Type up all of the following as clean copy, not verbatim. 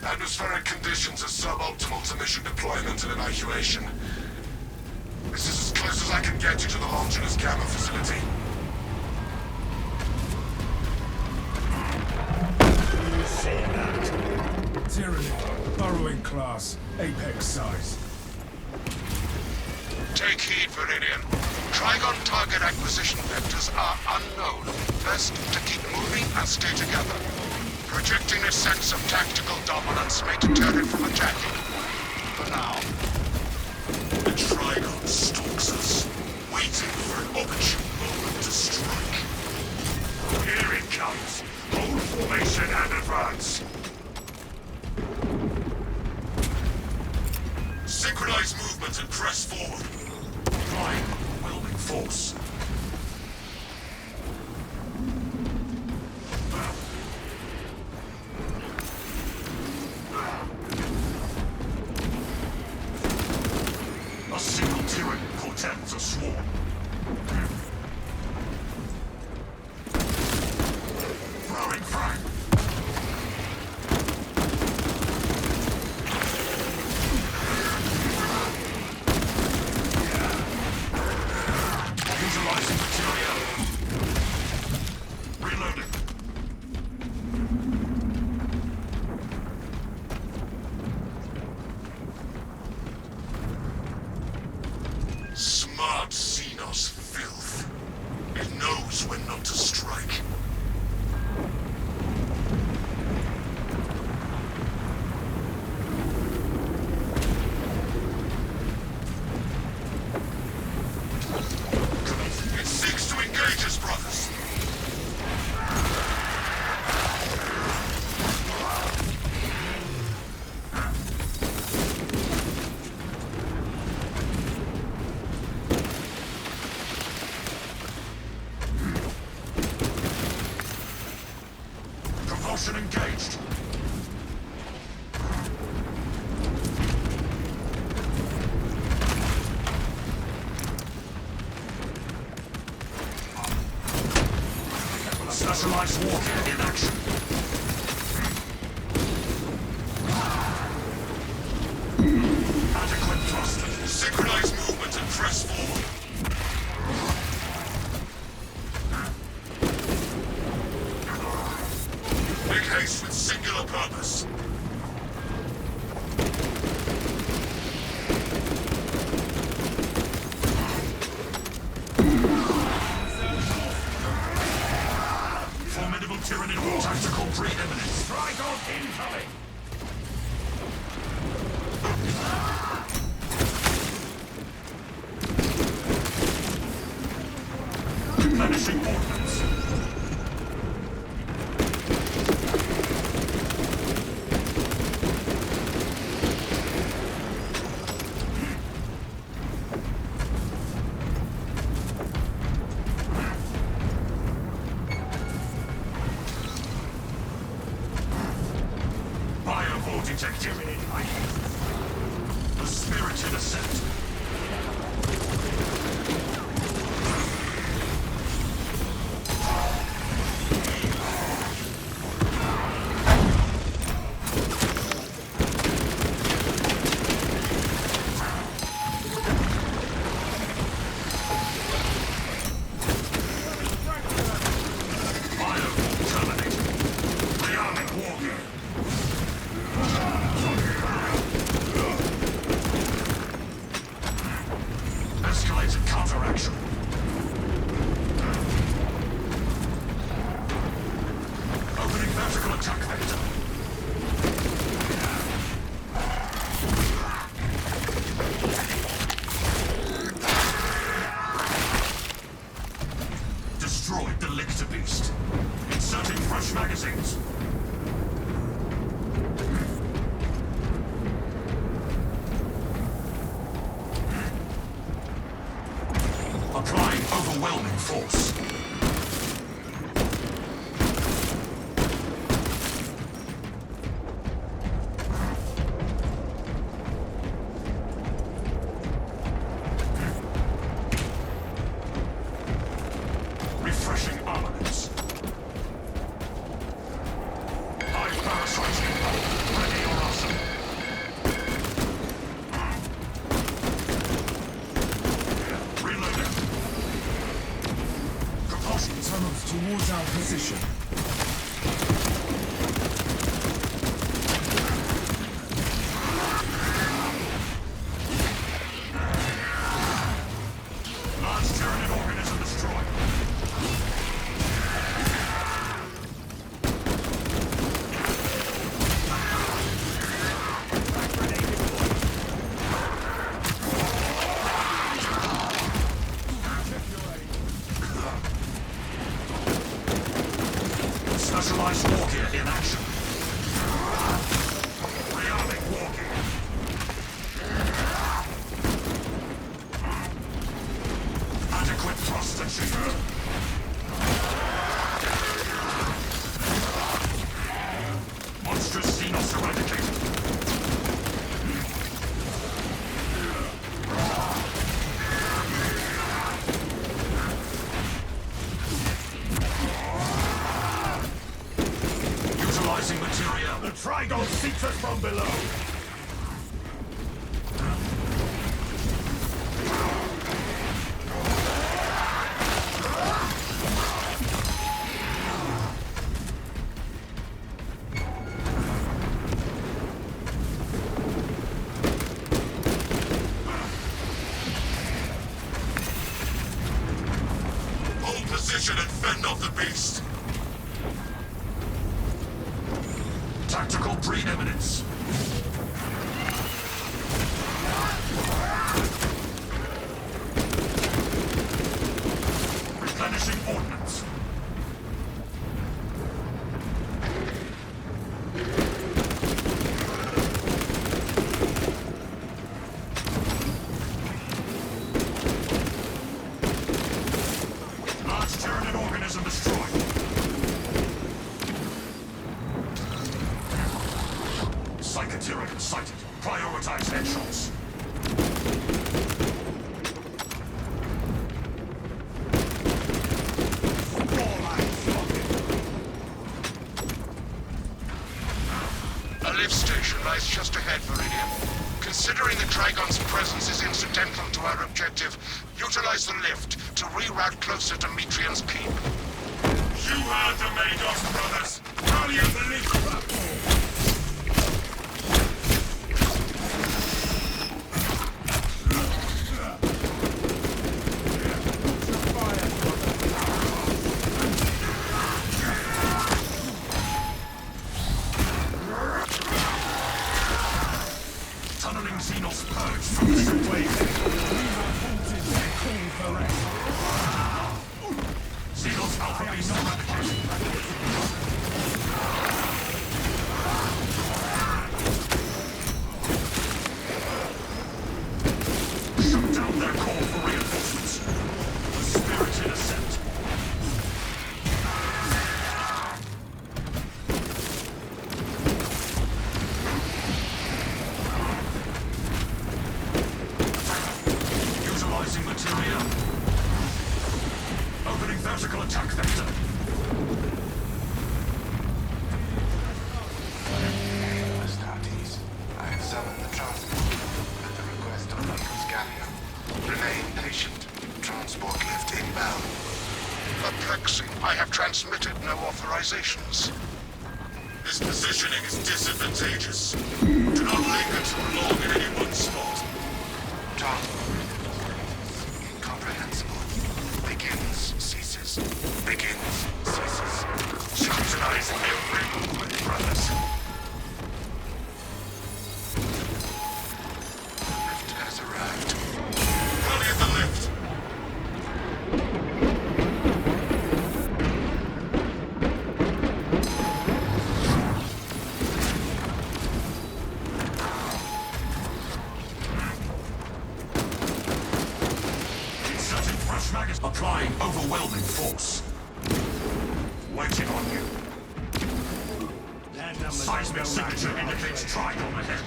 Atmospheric conditions are suboptimal to mission deployment and evacuation. This is as close as I can get you to the Longinus Gamma facility. Tyranny, burrowing class, apex size. Take heed, Viridian. Trigon target acquisition vectors are unknown. Best to keep moving and stay together. Projecting a sense of tactical dominance may deter it from attacking. For now. The Trigon stalks us, waiting for an opportune moment to strike. Here it comes. Hold formation and advance. Synchronize movement and press forward. Applying overwhelming force. A single tyranny portends a swarm. Throwing frag. Utilizing material. Reloading. Smart Xenos filth. It knows when not to strike. It seeks to engage us, brothers. Propulsion engaged. Specialized warfare in action. Adequate thrust. Synchronize movement and press forward. Make haste with singular purpose. Formidable tyranny. Tactical preeminence. Strike on incoming. Replenishing ordnance. Biovoltage activity. The spirited ascent. Biovoltage terminated. Rearming war gear. Escalated counteraction. Opening vertical attack vector. Destroyed the Lictor Beast. Inserting fresh magazines. Applying overwhelming force. Refreshing armaments. Hive parasites inbound. Ready or towards our position. Large Tyranid organism destroyed. Specialized war gear in action. Rearming war gear. Adequate thrust achieved. Monstrous Xenos eradicated. Utilizing material. The Trigon seeks us from below. Hold position and fend off the beast. Tactical preeminence. Replenishing ordnance. Large Tyranid organism destroyed. Psychoteric sighted. Prioritize headshots. A lift station lies just ahead, Meridian. Considering the Trigon's presence is incidental to our objective, utilize the lift to reroute closer to Metrian's keep. You heard the Mados brothers! Rally at the lift platform! Tunneling Xenos purged from the shipway. Xenos Alpha Beast eradicated. Shut down their call for reinforcements. The spirited ascent. Utilizing material. Opening vertical attack vector. Astartes, I have summoned the transport at the request of Locus Gallia. Remain patient. Transport lift inbound. Perplexing. I have transmitted no authorizations. This positioning is disadvantageous. Do not linger too long in any one spot. Transport. Incomprehensible. Begins, ceases. Begins, ceases. Scrutinize every movement, brothers. Lift has arrived. Rally at the lift. Inserting fresh magazine. Applying overwhelming force. Waiting on you. Seismic signature indicates Trigon ahead.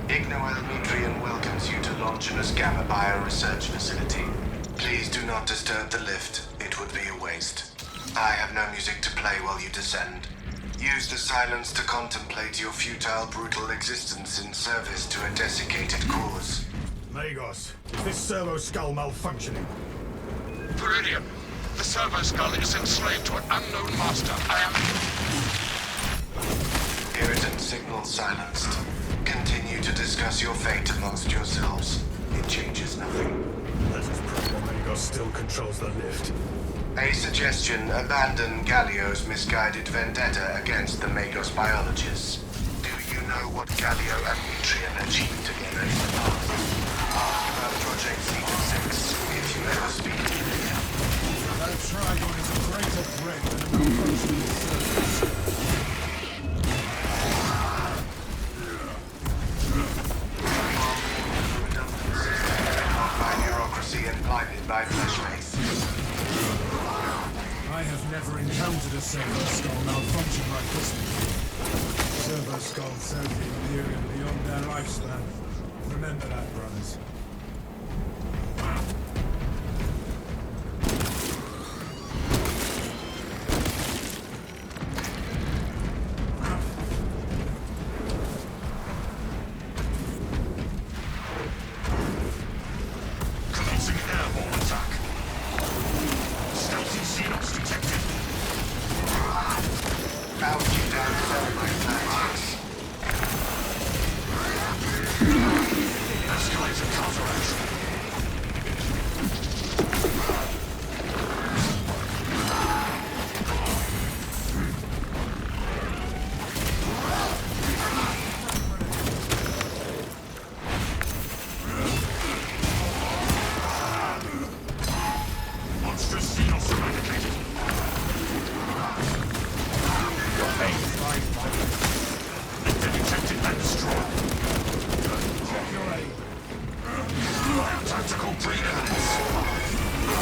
Ignoel welcomes you to Longinus Gamma Bioresearch Facility. Please do not disturb the lift. It would be a waste. I have no music to play while you descend. Use the silence to contemplate your futile, brutal existence in service to a desiccated cause. Magos, is this servo skull malfunctioning? Viridian, the servo skull is enslaved to an unknown master. I am... Irritant signal silenced. Continue to discuss your fate amongst yourselves. It changes nothing. Let us pray that Magos still controls the lift. A suggestion, abandon Gallio's misguided vendetta against the Magos biologists. Do you know what Gallio and Metrian achieved together in the past? Ask about Project Zeta 6 if you ever speak to me. That trigon is a greater threat than a malfunctioning service. Redundant system, not by bureaucracy and blinded by flesh faith. I have never encountered a servo skull malfunction like this before. Servo skulls serve the Imperium beyond their lifespan. Remember that, brothers. Commencing airborne attack. Stealthy Xenos detected. Bound you down thermite tactics. Escalator counteraction. Monstrous Xenos eradicated. Detected and destroyed. Check your aim. Tactical preeminence.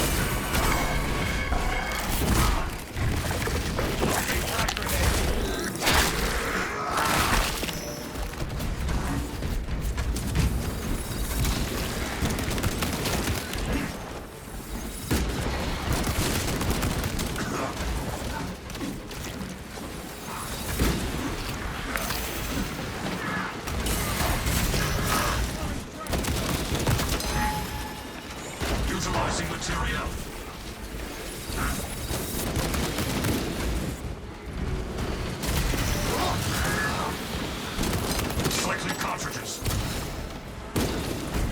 Utilizing material. Cycling cartridges.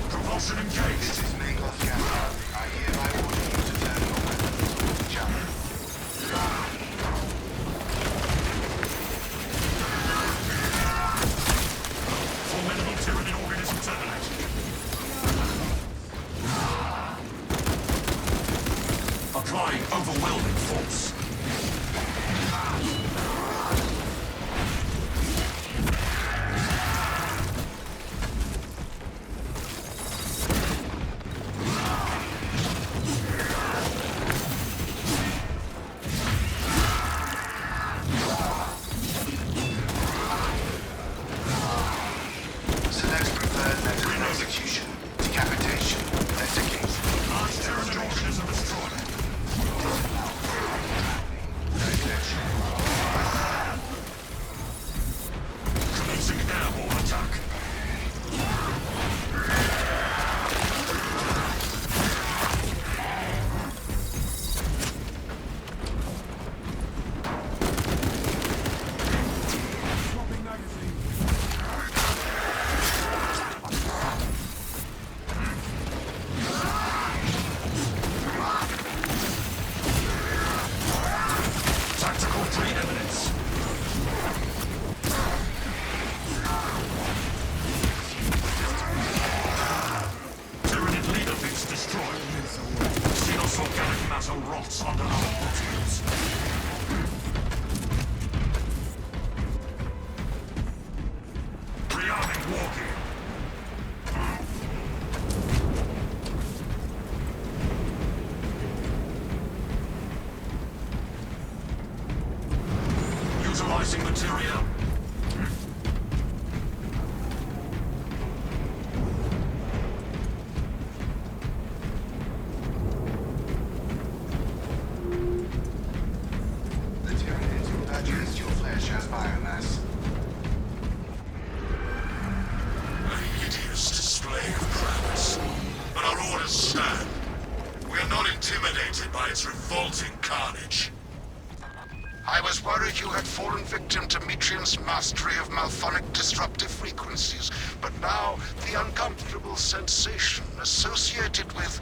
Propulsion This engaged. is Magos Gallio. I hereby order you to turn your weapons. Jump. Formidable Tyranid organism terminated. Applying overwhelming force. Select preferred method of execution. Decapitation. Desiccation. Large Tyranid organism destroyed. Commencing airborne attack. Swapping magazine. Tactical preeminence. Tyranid leader bits destroyed. Xenos organic matter rots under our portals. Rearming war gear. Utilizing material. The Tyranids will digest your flesh as biomass. An hideous display of prowess. But our orders stand. We are not intimidated by its revolting carnage. I was worried you had fallen victim to Metrian's mastery of malphonic disruptive frequencies, but now the uncomfortable sensation associated with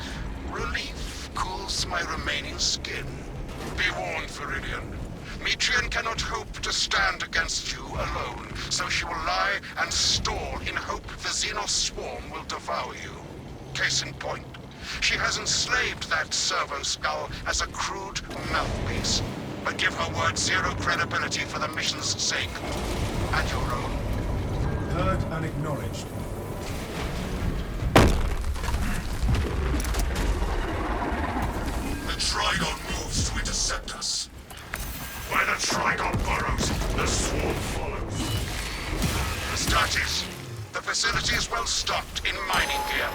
relief cools my remaining skin. Be warned, Viridian. Metrian cannot hope to stand against you alone, so she will lie and stall in hope the Xenos swarm will devour you. Case in point, she has enslaved that servo skull as a crude mouthpiece. But give her word zero credibility for the mission's sake. And your own. Heard and acknowledged. The Trigon moves to intercept us. Where the Trigon burrows, the swarm follows. Astartes, the facility is well stocked in mining gear.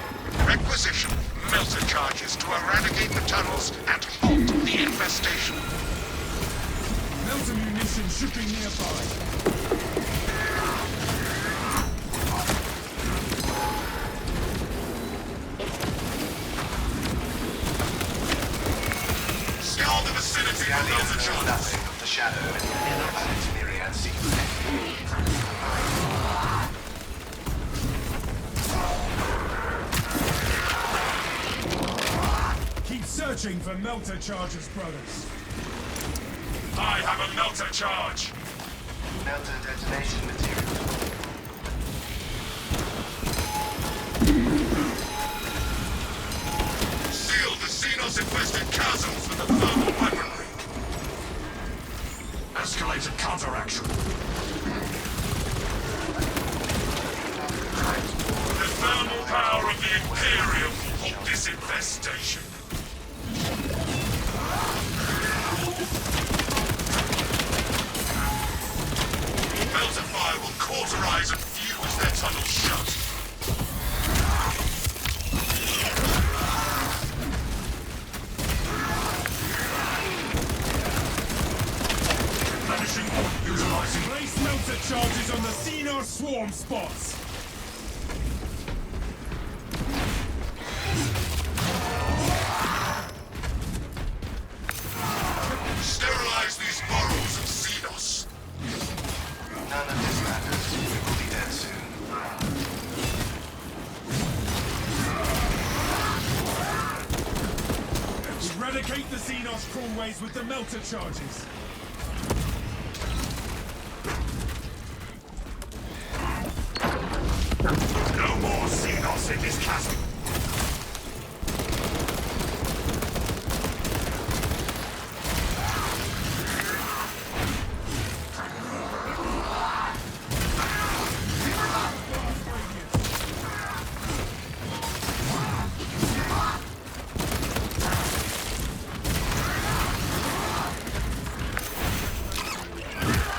Requisition melter charges to eradicate the tunnels and halt the infestation. Melter munition should be nearby. Scour the vicinity for Gallium melter knows charges. nothing of the shadow and the planet's myriad secrets. Keep searching for melter charges, brothers. I have a melter charge. Melter detonation material. Seal the Xenos-infested chasms with the thermal weaponry. Escalated counteraction. The thermal power of the Imperium will halt this infestation. Melter fire will cauterize and fuse their tunnels shut. Replenishing, utilizing. Place melter charges on the Xenos swarm spots. Sterilize these burrows of Xenos. None of this matters. We will be dead soon. Eradicate the Xenos crawlways with the melter charges. No more Xenos in this chasm.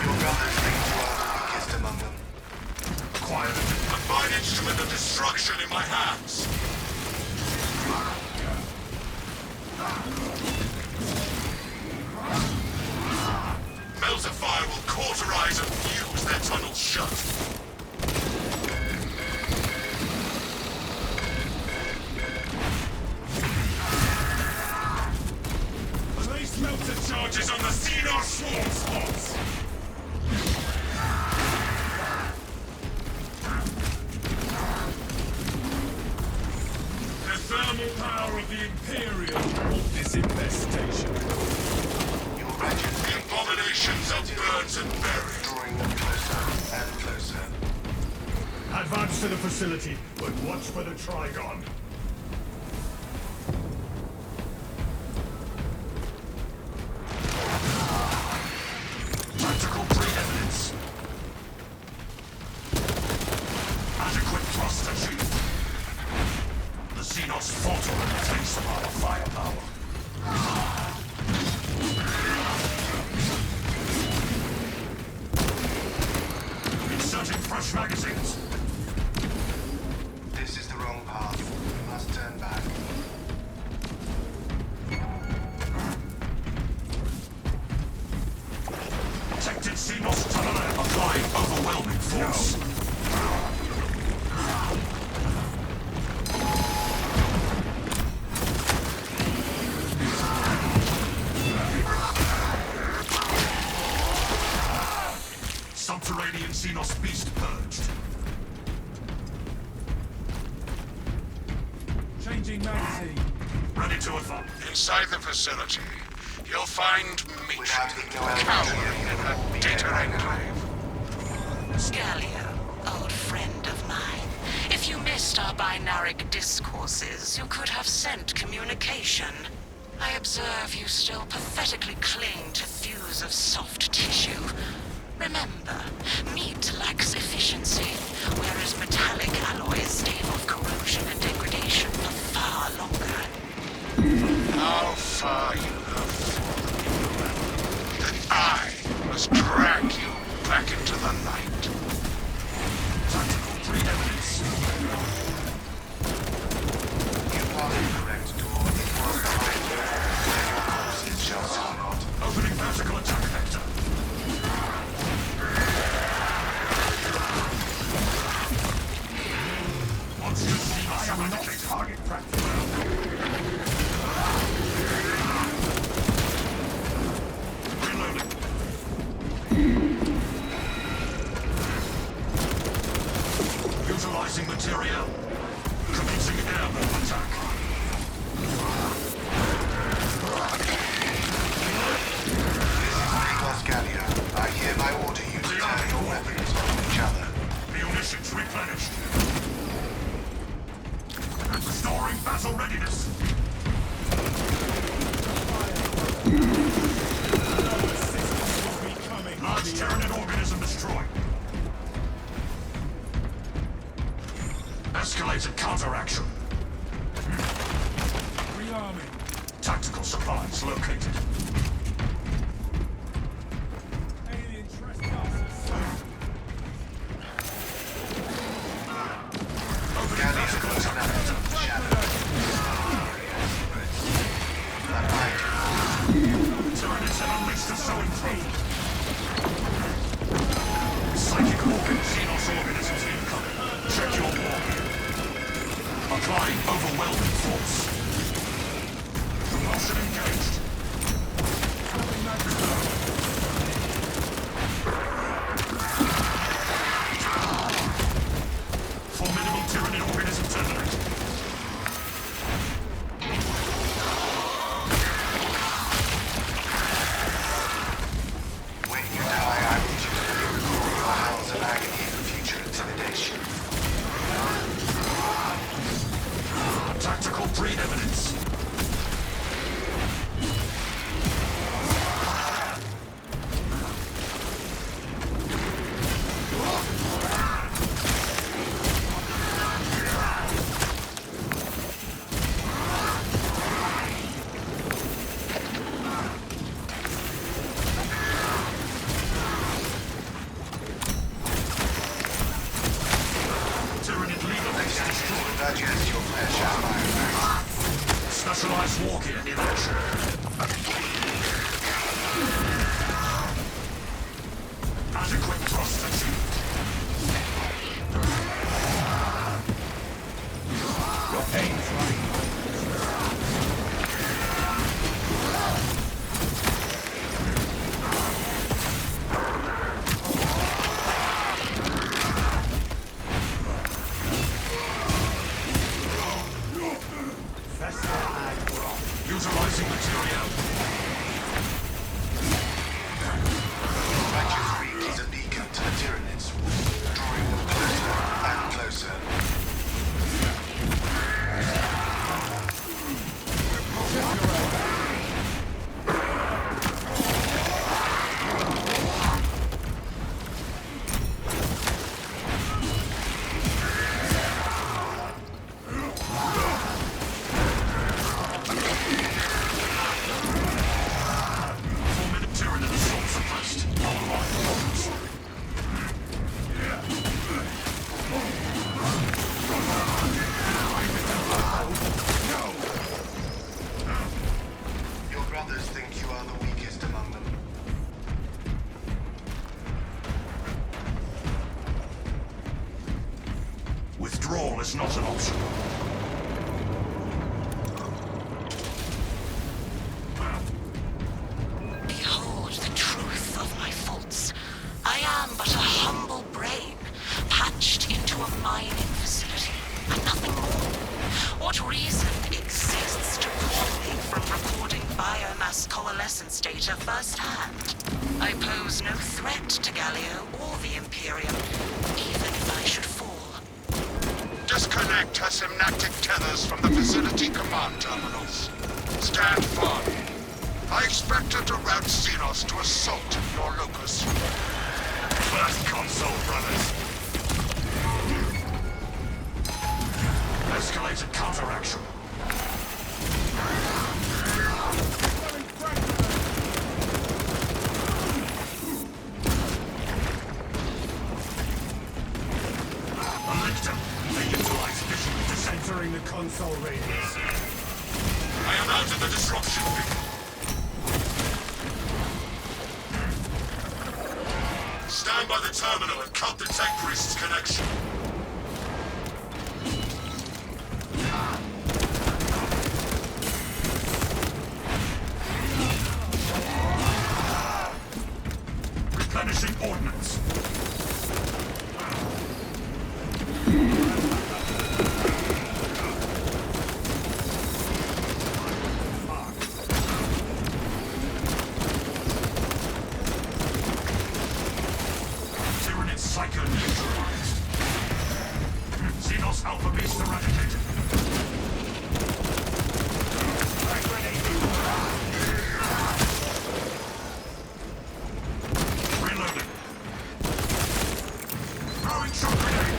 Your brothers think you are the weakest among them. Quiet. A fine instrument of destruction in my hands. Melter fire will cauterize and fuse their tunnels shut. Place melter Charges on the Xenos swarm spots. The thermal power of the Imperium will this infestation. Your wretched The abominations of burns and buried. drawing them closer and closer. Advance to the facility, but watch for the Trigon. Tactical preeminence. Adequate thruster shield. The Xenos falter in the face of our firepower. Inserting fresh magazines. This is the wrong path. We must turn back. Detected Xenos tunnel Applying overwhelming force. Subterranean Xenos beast purged. Changing magazine. Ready to advance. Inside the facility, you'll find meat Without cowering in a data enclave. Galio, old friend of mine. If you missed our binaric discourses, you could have sent communication. I observe you still pathetically cling to thews of soft tissue. Remember, meat lacks efficiency, whereas metallic alloys stave off corrosion and degradation for far longer. How far you have fallen, that I must drag you back into the light. Tactical preeminence. You are incorrect, Tor. It was behind you. Where your courses shall soon not. Opening vertical attack vector. Monster Xenos eradicated. Target practice. Reloading. Utilizing material. Commencing airborne attack. Magos Galio, I hereby order you to turn your weapons on each other. Munitions replenished. And restoring battle readiness. Large Tyranid organism destroyed. Escalated counteraction. Rearming. Tactical supplies located. Alien trespassers. Opening vertical Galio attack vector. Tyranids have unleashed a sowing throat. Psychic organ, Xenos organisms incoming. Check your warhead. Applying overwhelming force. Propulsion engaged. Formidable Tyranid organism terminated. When you die, was not an option. Behold the truth of my faults. I am but a humble brain, patched into a mining facility, and nothing more. What reason exists to call me from recording biomass coalescence data firsthand? I pose no threat to Galio or the Imperium, even if I should fall. Disconnect her synaptic tethers from the facility command terminals. Stand firm. I expect her to route Xenos to assault your locus. First console, brothers. Escalated counteraction. Entering the console radius. I am out of the disruption field. Stand by the terminal and cut the tech priest's connection. Replenishing ordnance. Psycho neutralized. Xenos Alpha Beast eradicated. Frag grenade. Reloading. Throwing shock grenade.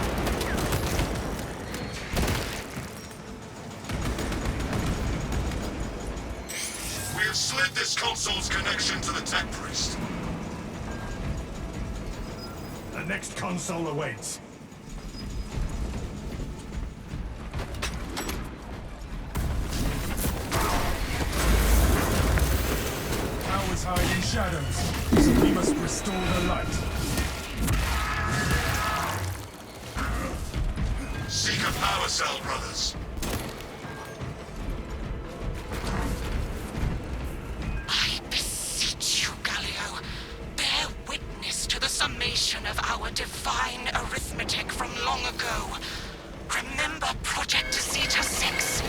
We have slid this console's connection to the tech priest. The next console awaits. Powers hide in shadows, so we must restore the light. Seek a power cell, brothers. I beseech you, Galio, bear witness to the summation of our divine arithmetic from long ago. Remember Project Zeta 6?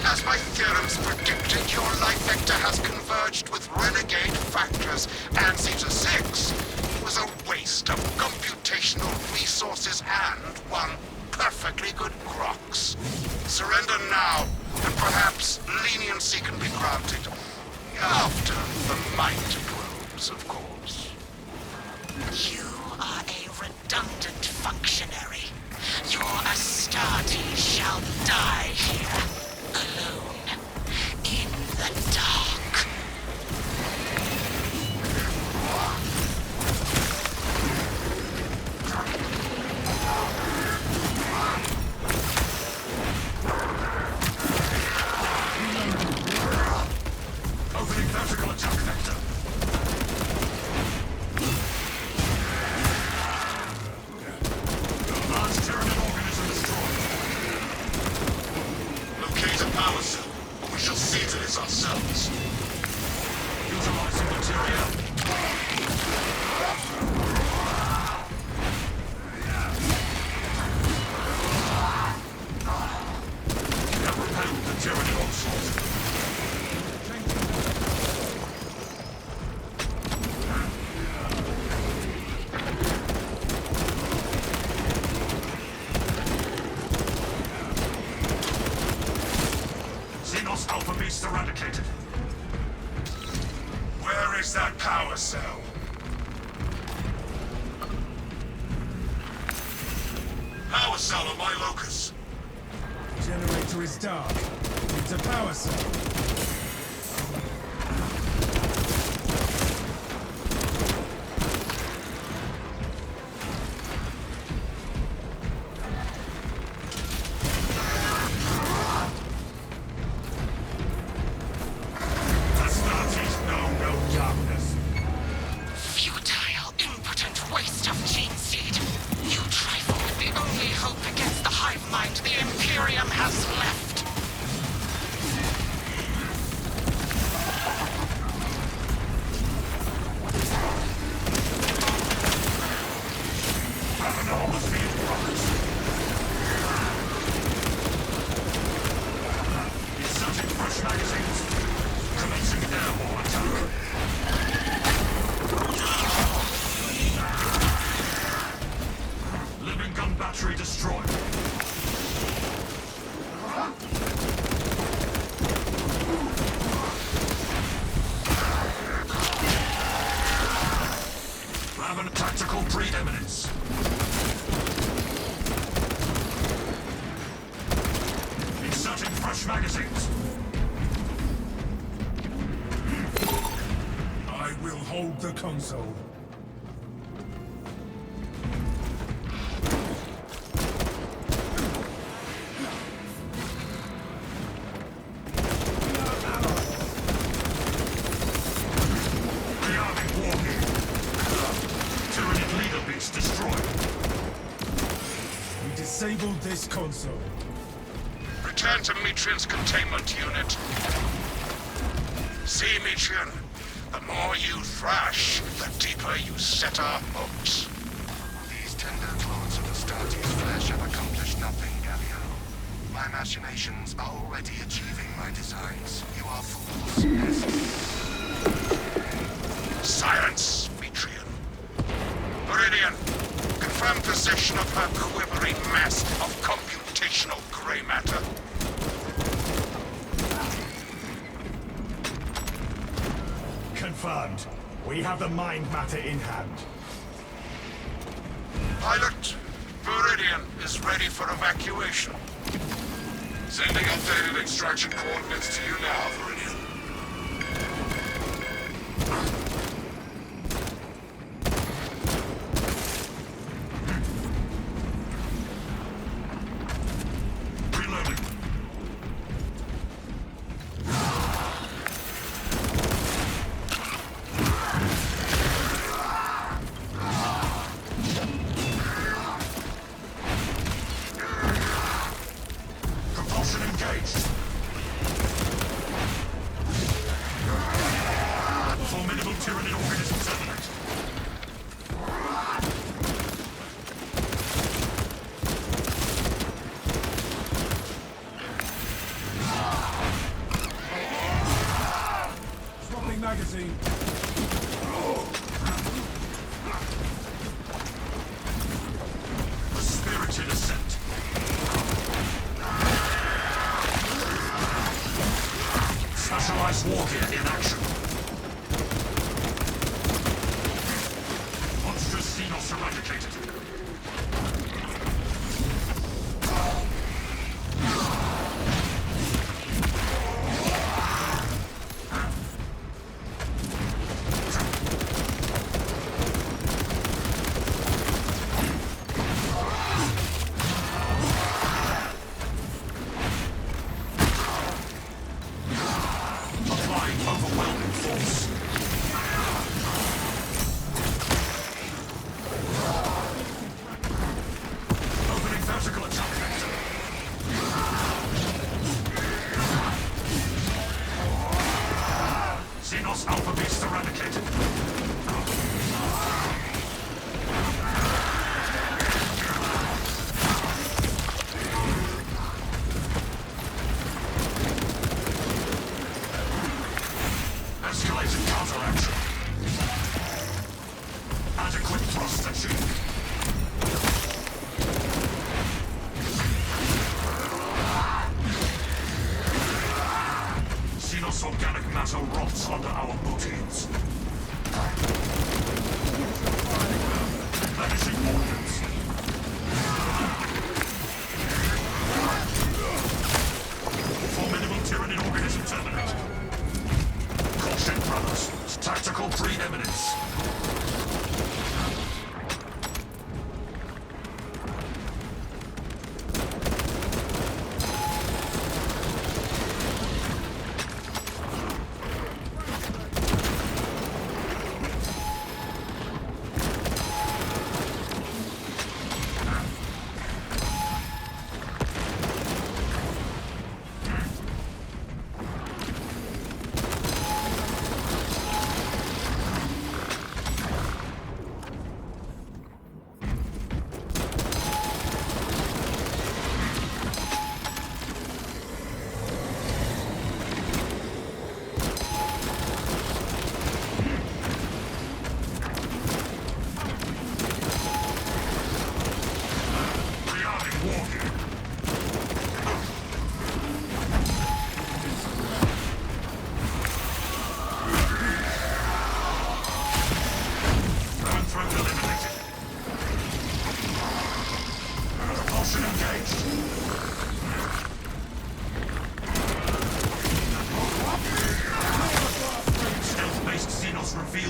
As my theorems predicted, your life vector has converged with renegade factors, and Zeta 6 was a waste of computational resources and one perfectly good Grox. Surrender now, and perhaps leniency can be granted. After the mind probes, of course. You are a redundant functionary. Your Astarte shall die here, alone, in the dark. Opening vertical attack vector. Large Tyranid organism destroyed. Locate a power cell, or we shall see to this ourselves. Utilizing material. We have repelled the Tyranid onslaught. Xenos Alpha Beast eradicated. Where is that power cell? Power cell on my locus. Generator is dark. It's a power cell. Astartes know no darkness. Futile, impotent waste of gene seed. You trifle with the only hope against the hive mind. tactical preeminence. Inserting fresh magazines. I will hold the console. Rearming warhead. Tyranid leader beast destroyed. We disabled this console. Return to Metrian's containment unit. See, Metrian, the more you thrash, the deeper you set our hopes. These tender claws of Astartes' flesh have accomplished nothing, Galio. My machinations are already achieving my designs. You are fools, yes. Silence, Metrian. Viridian, confirm possession of her quivering mass of computational gray matter. Confirmed. We have the mind matter in hand. Pilot, Viridian is ready for evacuation. Sending updated extraction coordinates to you now, Viridian. Reloading. Propulsion engaged.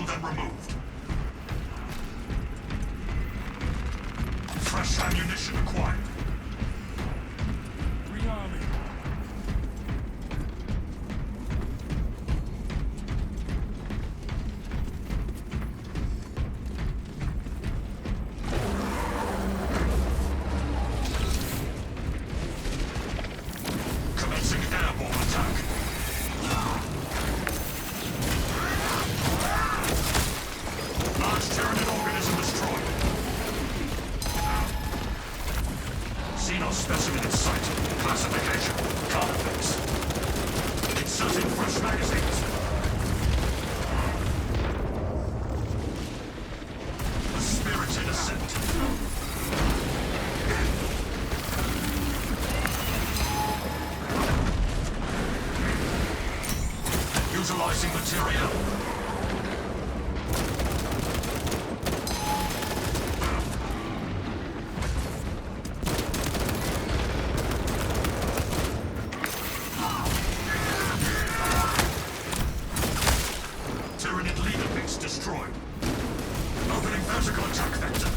Shield and removed. Fresh ammunition acquired. Rearming. Commencing airborne attack. Large Tyranid organism destroyed. Xenos specimen in sight. Classification. Carnifex. Inserting fresh magazines. A spirited ascent. Utilizing material. Tyranid leader base destroyed. Opening vertical attack vector.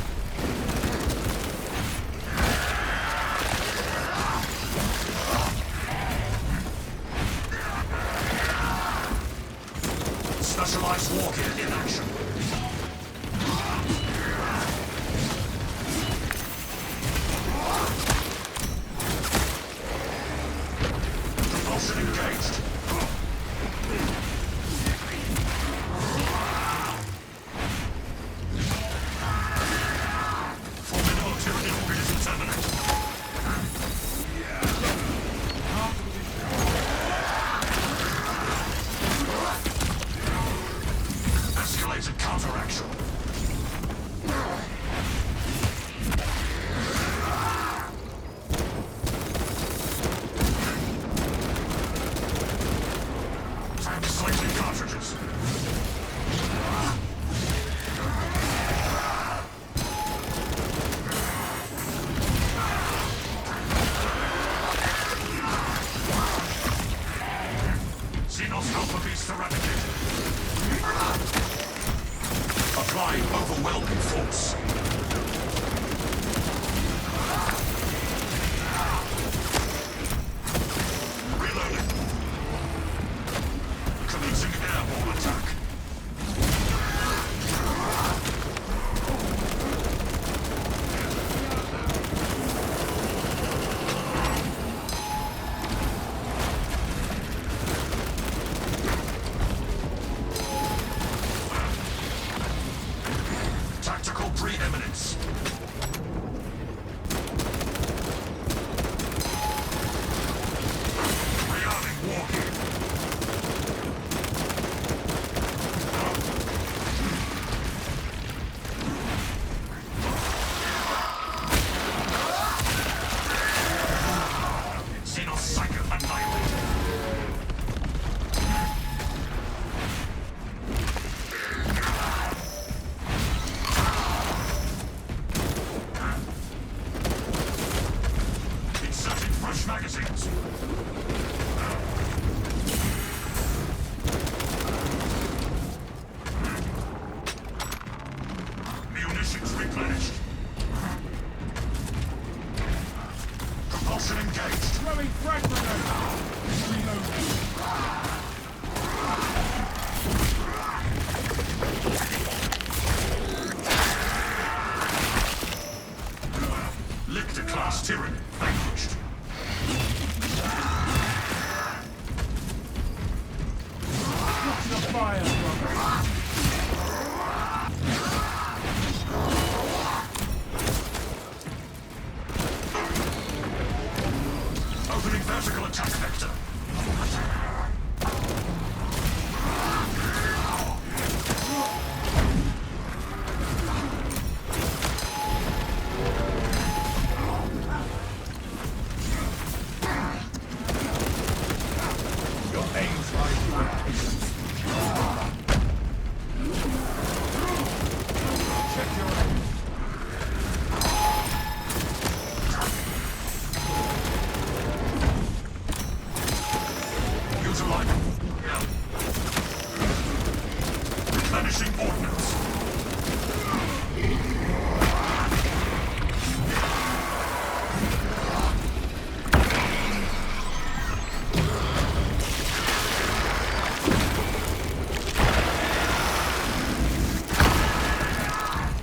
Specialized wargear in action. Propulsion engaged. Formidable Tyranid organism terminate. Escalated counteraction. Tank slating cartridges. Xenos Alpha Beast eradicated. Applying overwhelming force. Reloading. Commencing airborne attack. Tactical preeminence. Rearming wargear. Xenos Psycho annihilated. Inserting fresh magazines. Munitions replenished. Propulsion engaged. Throwing frag grenade. Reloading. Lictor class Tyranid vanquished. Watch the fire, brother. Opening vertical attack vector. ordnance.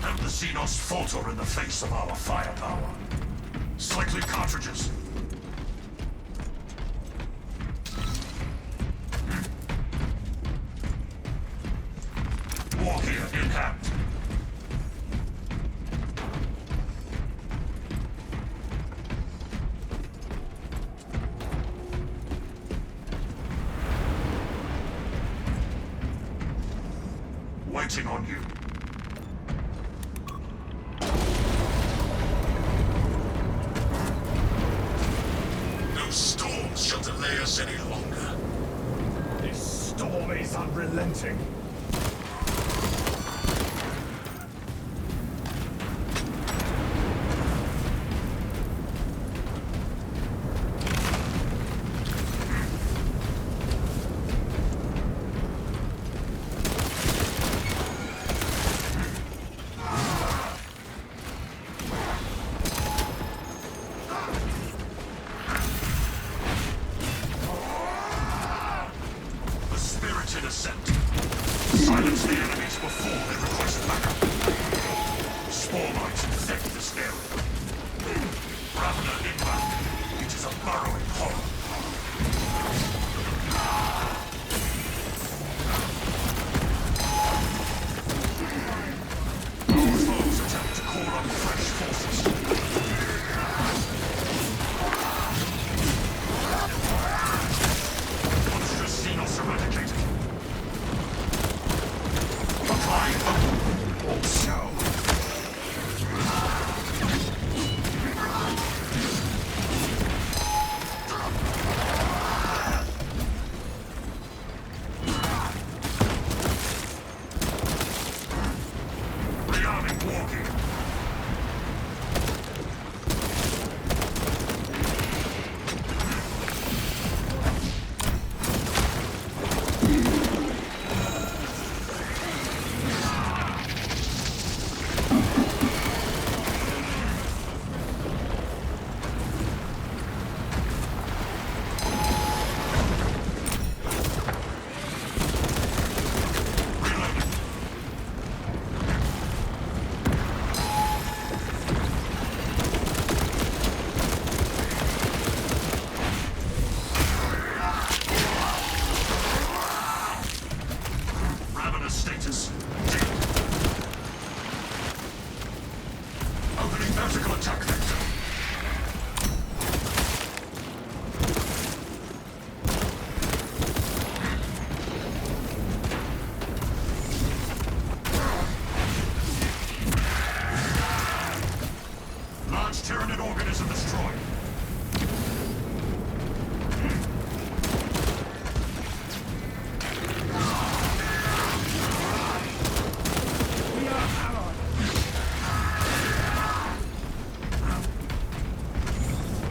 And the Xenos falter in the face of our firepower. Slightly cartridges. War gear in hand. Waiting on you. No storms shall delay us any longer. This storm is unrelenting. The spirited ascent. Silence the enemies before they request backup. Spore might infect this area. Ravener inbound. It is a burrowing horror. Our foes attempt to call on fresh forces. Monstrous Xenos eradicated. Applying also. Rearming war gear. Reloading. Ravener status. Deep. Opening vertical attack vector. Large Tyranid organism destroyed. We are allied.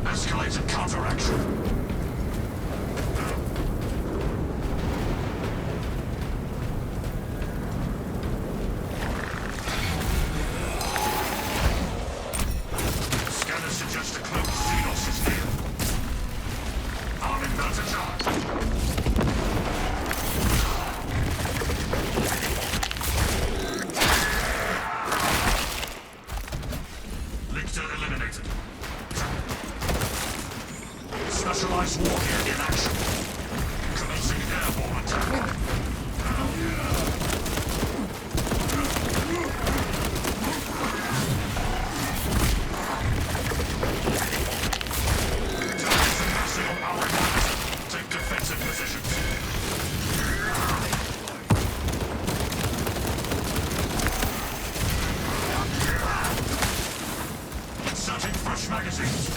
Escalated counteraction. Scanner suggests a cloaked Xenos is near. Arming motor charge. Lictor eliminated. Specialized war gear in action. Commencing airborne attack. Targets passing on our advantage. Take defensive positions. Inserting fresh magazines.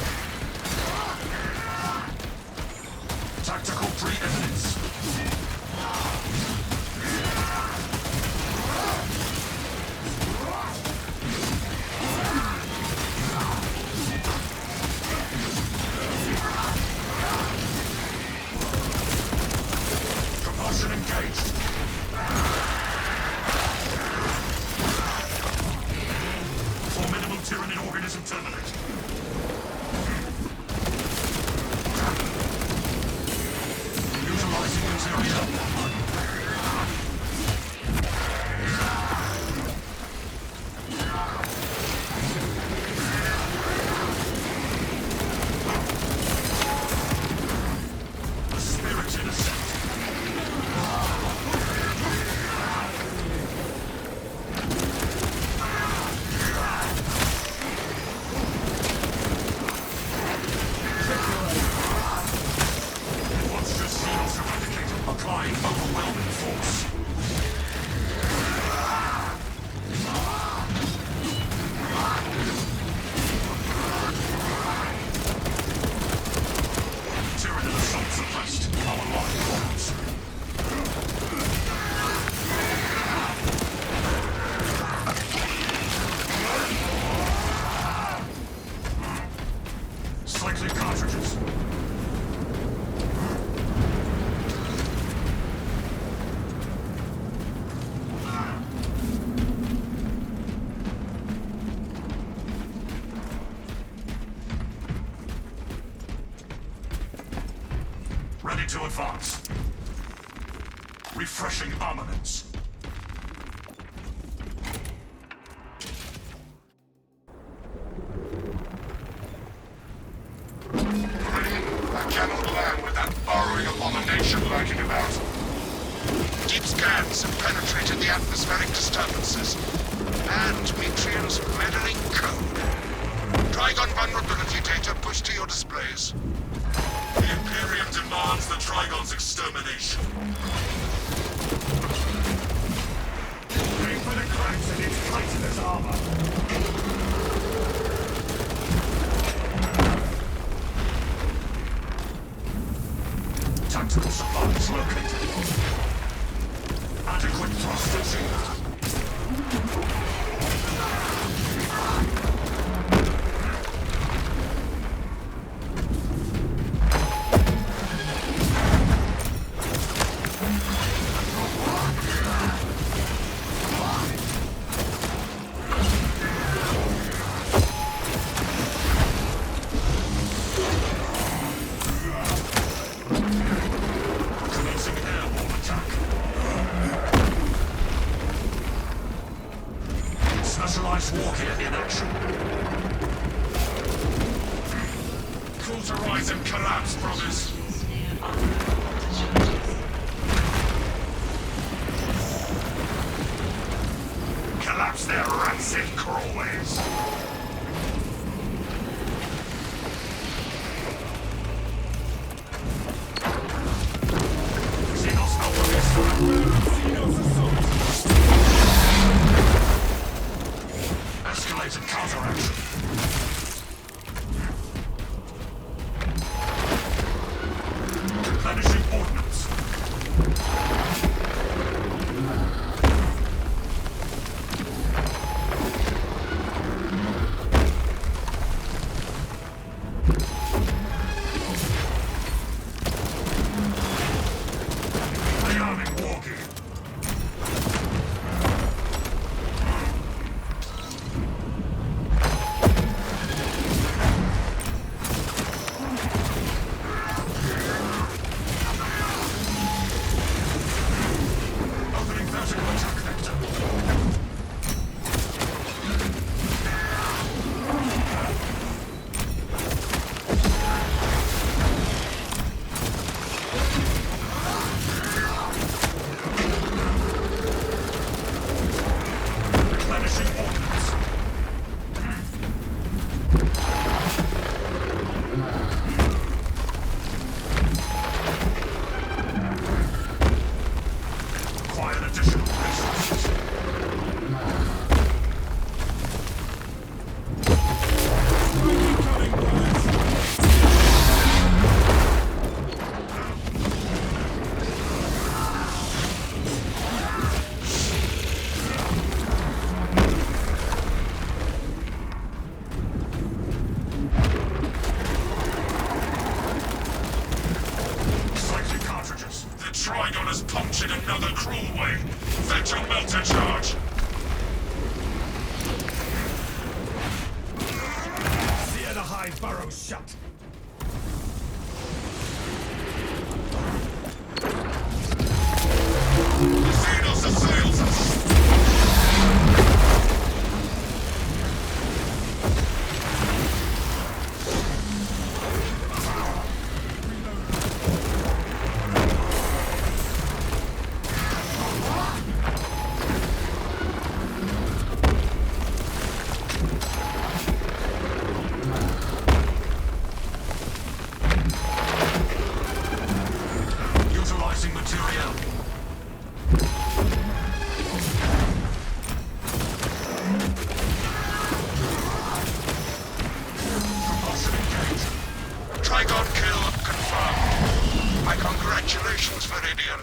to advance. Refreshing armaments. I cannot land with that burrowing abomination lurking about. Deep scans have penetrated the atmospheric disturbances. And Metrian's meddling code. Trigon vulnerability data pushed to your displays. The Imperium demands the Trigon's extermination. Aim for the cracks in its Titan's armor. Tactical supplies located. Adequate thrust achieved. Commencing airborne attack. Specialized wargear in action. Cauterize and collapse, brothers. Collapse their rancid crawlways. Xenos escalated counteraction. Replenishing ordnance. Rearming wargear. Opening vertical attack vector. Replenishing ordnance. Require additional resources. Cycling cartridges. The Trigon has punctured another crawlway. Fetch a melter charge. Sear the hive burrows shut. Xenos assails us. Utilizing material. Propulsion engaged. Trigon kill confirmed. My congratulations, Viridian.